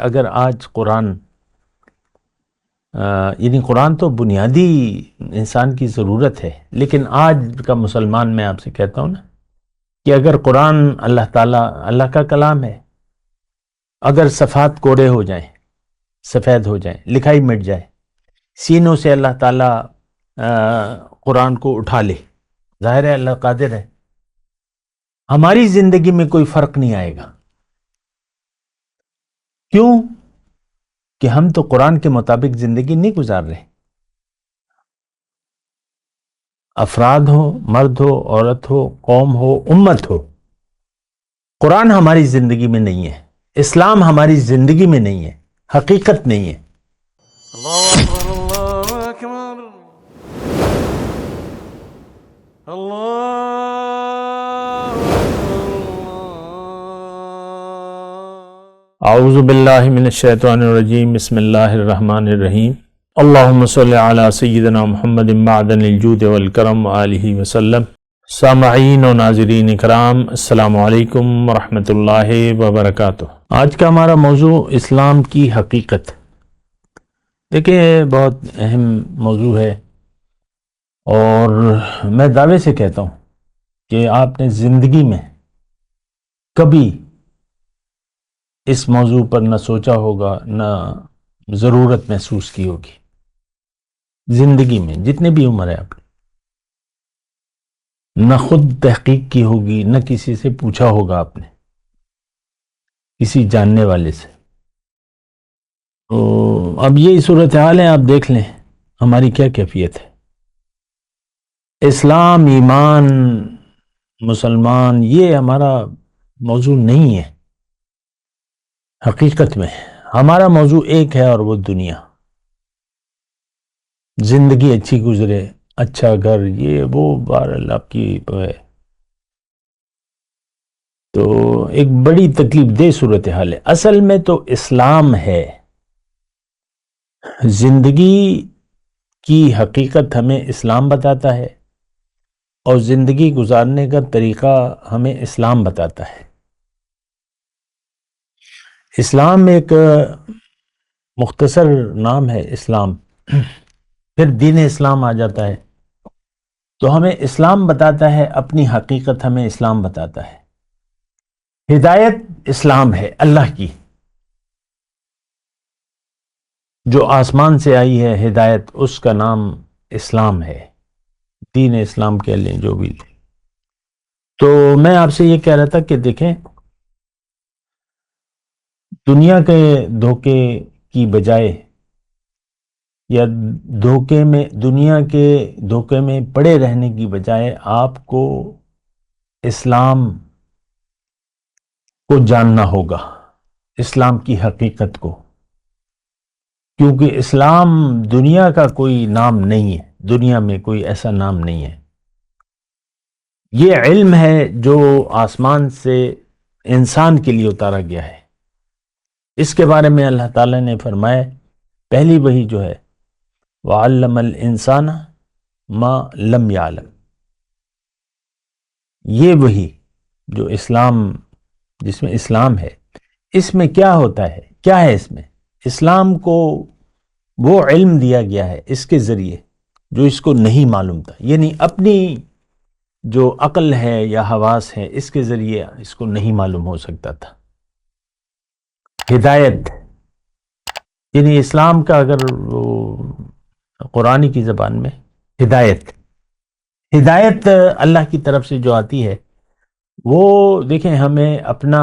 اگر آج قرآن یعنی قرآن تو بنیادی انسان کی ضرورت ہے، لیکن آج کا مسلمان میں آپ سے کہتا ہوں نا کہ اگر قرآن اللہ تعالیٰ اللہ کا کلام ہے، اگر صفحات کوڑے ہو جائیں، سفید ہو جائیں، لکھائی مٹ جائے، سینوں سے اللہ تعالیٰ قرآن کو اٹھا لے، ظاہر ہے اللہ قادر ہے، ہماری زندگی میں کوئی فرق نہیں آئے گا۔ کیوں؟ کہ ہم تو قرآن کے مطابق زندگی نہیں گزار رہے۔ افراد ہو، مرد ہو، عورت ہو، قوم ہو، امت ہو، قرآن ہماری زندگی میں نہیں ہے، اسلام ہماری زندگی میں نہیں ہے، حقیقت نہیں ہے۔ اللہ اکبر، اللہ اکبر، اللہ اعوذ باللہ من الشیطان الرجیم، بسم اللہ الرحمن الرحیم۔ اللہم صلی علی سیدنا محمد معدن الجود والکرم آلہ وسلم۔ سامعین و ناظرین اکرام، السلام علیکم ورحمۃ اللہ وبرکاتہ۔ آج کا ہمارا موضوع اسلام کی حقیقت۔ دیکھیں، بہت اہم موضوع ہے، اور میں دعوے سے کہتا ہوں کہ آپ نے زندگی میں کبھی اس موضوع پر نہ سوچا ہوگا، نہ ضرورت محسوس کی ہوگی زندگی میں، جتنے بھی عمر ہے آپ نے، نہ خود تحقیق کی ہوگی، نہ کسی سے پوچھا ہوگا آپ نے، کسی جاننے والے سے۔ تو اب یہی صورتحال ہے، آپ دیکھ لیں ہماری کیا کیفیت ہے۔ اسلام، ایمان، مسلمان، یہ ہمارا موضوع نہیں ہے۔ حقیقت میں ہمارا موضوع ایک ہے، اور وہ دنیا، زندگی اچھی گزرے، اچھا گھر، یہ وہ بہرحال آپ کی ہے۔ تو ایک بڑی تکلیف دہ صورتحال ہے۔ اصل میں تو اسلام ہے، زندگی کی حقیقت ہمیں اسلام بتاتا ہے، اور زندگی گزارنے کا طریقہ ہمیں اسلام بتاتا ہے۔ اسلام ایک مختصر نام ہے، اسلام، پھر دین اسلام آ جاتا ہے، تو ہمیں اسلام بتاتا ہے، اپنی حقیقت ہمیں اسلام بتاتا ہے۔ ہدایت اسلام ہے اللہ کی، جو آسمان سے آئی ہے ہدایت، اس کا نام اسلام ہے، دین اسلام کہہ لیں، جو بھی لیں۔ تو میں آپ سے یہ کہہ رہا تھا کہ دیکھیں، دنیا کے دھوکے کی بجائے، یا دنیا کے دھوکے میں پڑے رہنے کی بجائے، آپ کو اسلام کو جاننا ہوگا، اسلام کی حقیقت کو، کیونکہ اسلام دنیا کا کوئی نام نہیں ہے، دنیا میں کوئی ایسا نام نہیں ہے۔ یہ علم ہے جو آسمان سے انسان کے لیے اتارا گیا ہے۔ اس کے بارے میں اللہ تعالیٰ نے فرمایا، پہلی وحی جو ہے، وَعَلَّمَ الْإِنسَانَ مَا لَمْ يَعْلَمْ، یہ وحی جو اسلام، جس میں اسلام ہے، اس میں کیا ہوتا ہے، کیا ہے اس میں؟ اسلام کو وہ علم دیا گیا ہے اس کے ذریعے جو اس کو نہیں معلوم تھا، یعنی اپنی جو عقل ہے یا حواس ہے، اس کے ذریعے اس کو نہیں معلوم ہو سکتا تھا۔ ہدایت، یعنی اسلام کا اگر قرآن کی زبان میں ہدایت اللہ کی طرف سے جو آتی ہے، وہ دیکھیں ہمیں اپنا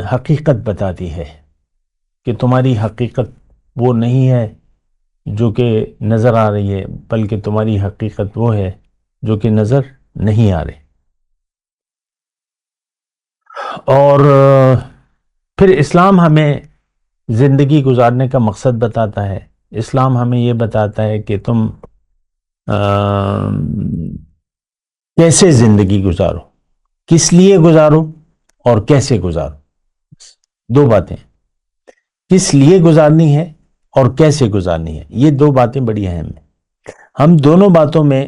حقیقت بتاتی ہے، کہ تمہاری حقیقت وہ نہیں ہے جو کہ نظر آ رہی ہے، بلکہ تمہاری حقیقت وہ ہے جو کہ نظر نہیں آ رہی۔ اور پھر اسلام ہمیں زندگی گزارنے کا مقصد بتاتا ہے۔ اسلام ہمیں یہ بتاتا ہے کہ تم کیسے زندگی گزارو، کس لیے گزارو اور کیسے گزارو، دو باتیں، کس لیے گزارنی ہے اور کیسے گزارنی ہے، یہ دو باتیں بڑی اہم ہیں۔ ہم دونوں باتوں میں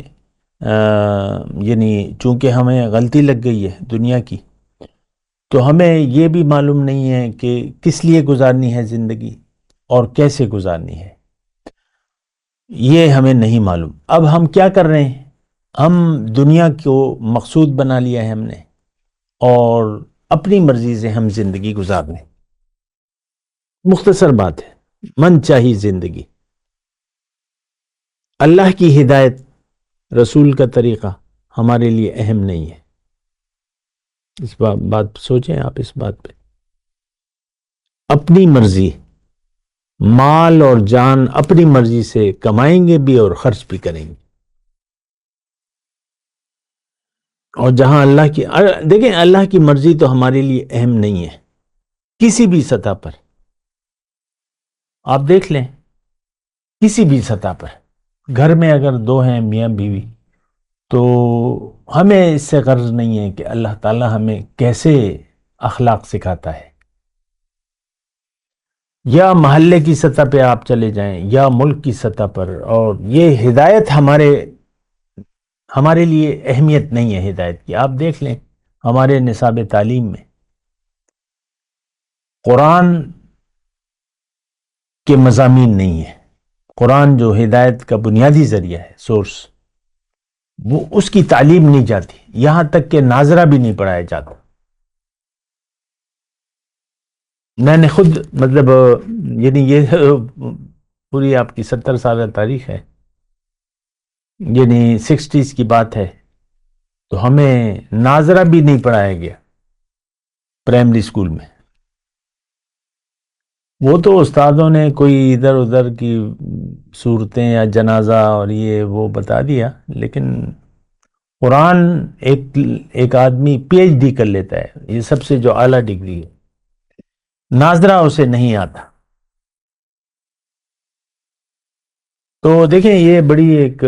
یعنی چونکہ ہمیں غلطی لگ گئی ہے دنیا کی، تو ہمیں یہ بھی معلوم نہیں ہے کہ کس لیے گزارنی ہے زندگی اور کیسے گزارنی ہے، یہ ہمیں نہیں معلوم۔ اب ہم کیا کر رہے ہیں؟ ہم دنیا کو مقصود بنا لیا ہے ہم نے، اور اپنی مرضی سے ہم زندگی گزار رہے ہیں۔ مختصر بات ہے، من چاہی زندگی۔ اللہ کی ہدایت، رسول کا طریقہ ہمارے لیے اہم نہیں ہے۔ اس بات سوچیں آپ، اس بات پہ۔ اپنی مرضی، مال اور جان اپنی مرضی سے کمائیں گے بھی اور خرچ بھی کریں گے، اور جہاں اللہ کی دیکھیں، اللہ کی مرضی تو ہمارے لیے اہم نہیں ہے کسی بھی سطح پر۔ آپ دیکھ لیں، کسی بھی سطح پر، گھر میں اگر دو ہیں میاں بیوی، تو ہمیں اس سے غرض نہیں ہے کہ اللہ تعالی ہمیں کیسے اخلاق سکھاتا ہے۔ یا محلے کی سطح پہ آپ چلے جائیں یا ملک کی سطح پر، اور یہ ہدایت ہمارے لیے اہمیت نہیں ہے ہدایت کی۔ آپ دیکھ لیں ہمارے نصاب تعلیم میں قرآن کے مضامین نہیں ہے۔ قرآن جو ہدایت کا بنیادی ذریعہ ہے، سورس، وہ اس کی تعلیم نہیں جاتی، یہاں تک کہ ناظرہ بھی نہیں پڑھایا جاتا۔ میں نے خود یعنی یہ پوری آپ کی 70 سالہ تاریخ ہے، یعنی 60s کی بات ہے، تو ہمیں ناظرہ بھی نہیں پڑھایا گیا پرائمری اسکول میں۔ وہ تو استادوں نے کوئی ادھر ادھر کی صورتیں یا جنازہ اور یہ وہ بتا دیا، لیکن قرآن ایک آدمی پی ایچ ڈی کر لیتا ہے، یہ سب سے جو اعلیٰ ڈگری ہے، ناظرہ اسے نہیں آتا۔ تو دیکھیں یہ بڑی ایک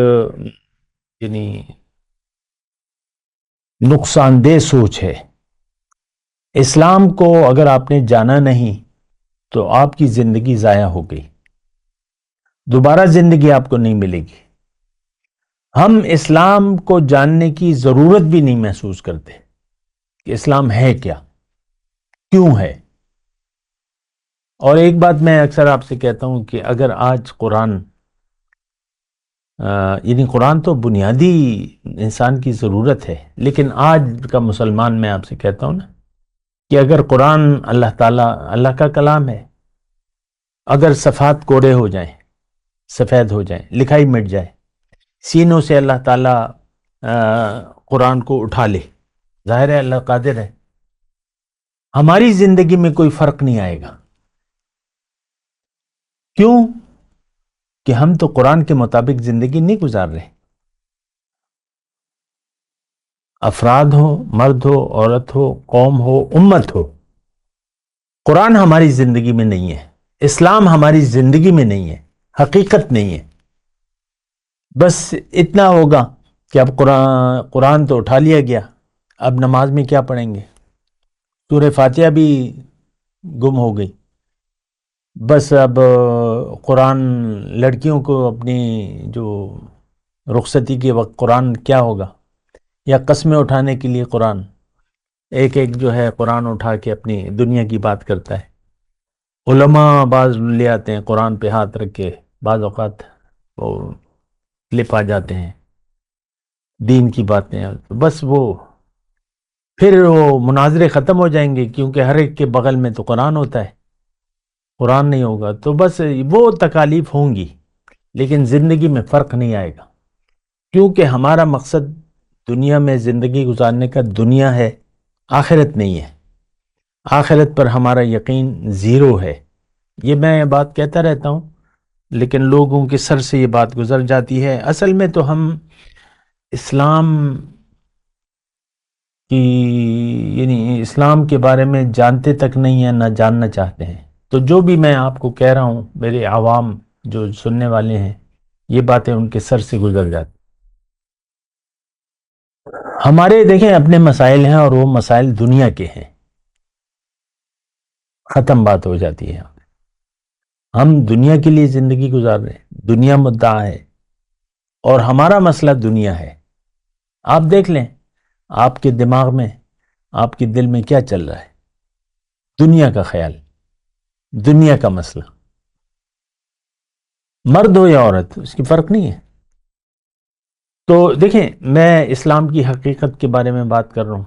یعنی نقصان دہ سوچ ہے۔ اسلام کو اگر آپ نے جانا نہیں تو آپ کی زندگی ضائع ہو گئی، دوبارہ زندگی آپ کو نہیں ملے گی۔ ہم اسلام کو جاننے کی ضرورت بھی نہیں محسوس کرتے کہ اسلام ہے کیا، کیوں ہے۔ اور ایک بات میں اکثر آپ سے کہتا ہوں کہ اگر آج قرآن یعنی قرآن تو بنیادی انسان کی ضرورت ہے، لیکن آج کا مسلمان، میں آپ سے کہتا ہوں نا کہ اگر قرآن اللہ تعالیٰ، اللہ کا کلام ہے، اگر صفحات کوڑے ہو جائیں، سفید ہو جائیں، لکھائی مٹ جائے، سینوں سے اللہ تعالیٰ قرآن کو اٹھا لے، ظاہر ہے اللہ قادر ہے، ہماری زندگی میں کوئی فرق نہیں آئے گا۔ کیوں؟ کہ ہم تو قرآن کے مطابق زندگی نہیں گزار رہے۔ افراد ہو، مرد ہو، عورت ہو، قوم ہو، امت ہو، قرآن ہماری زندگی میں نہیں ہے، اسلام ہماری زندگی میں نہیں ہے، حقیقت نہیں ہے۔ بس اتنا ہوگا کہ اب قرآن تو اٹھا لیا گیا، اب نماز میں کیا پڑھیں گے؟ سورہ فاتحہ بھی گم ہو گئی۔ بس اب قرآن، لڑکیوں کو اپنی جو رخصتی کے وقت قرآن کیا ہوگا، یا قسمیں اٹھانے کے لیے قرآن، ایک جو ہے قرآن اٹھا کے اپنی دنیا کی بات کرتا ہے۔ علماء بعض لے آتے ہیں قرآن پہ ہاتھ رکھ کے، بعض اوقات وہ کلپ آ جاتے ہیں دین کی باتیں، بس وہ پھر وہ مناظرے ختم ہو جائیں گے، کیونکہ ہر ایک کے بغل میں تو قرآن ہوتا ہے، قرآن نہیں ہوگا تو بس وہ تکالیف ہوں گی، لیکن زندگی میں فرق نہیں آئے گا، کیونکہ ہمارا مقصد دنیا میں زندگی گزارنے کا دنیا ہے، آخرت نہیں ہے۔ آخرت پر ہمارا یقین زیرو ہے۔ یہ میں بات کہتا رہتا ہوں، لیکن لوگوں کے سر سے یہ بات گزر جاتی ہے۔ اصل میں تو ہم اسلام کی یعنی اسلام کے بارے میں جانتے تک نہیں ہیں، نہ جاننا چاہتے ہیں۔ تو جو بھی میں آپ کو کہہ رہا ہوں، میرے عوام جو سننے والے ہیں، یہ باتیں ان کے سر سے گزر جاتی۔ ہمارے دیکھیں اپنے مسائل ہیں، اور وہ مسائل دنیا کے ہیں، ختم بات ہو جاتی ہے۔ ہم دنیا کے لیے زندگی گزار رہے ہیں، دنیا مدعا ہے، اور ہمارا مسئلہ دنیا ہے۔ آپ دیکھ لیں آپ کے دماغ میں آپ کے دل میں کیا چل رہا ہے؟ دنیا کا خیال، دنیا کا مسئلہ، مرد ہو یا عورت، اس کی فرق نہیں ہے۔ تو دیکھیں، میں اسلام کی حقیقت کے بارے میں بات کر رہا ہوں۔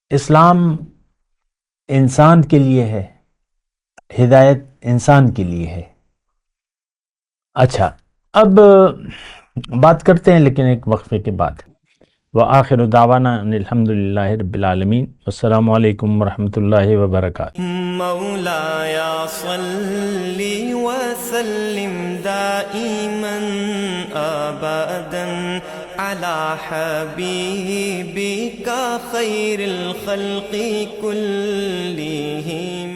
اسلام انسان کے لیے ہے، ہدایت انسان کے لیے ہے۔ اچھا، اب بات کرتے ہیں لیکن ایک وقفے کے بعد۔ وآخر دعوانا ان الحمد للہ رب العالمین، السلام علیکم ورحمۃ اللہ وبرکاتہ۔ مولاي صل وسلم دائما ابدا على حبيبك خير الخلق كلهم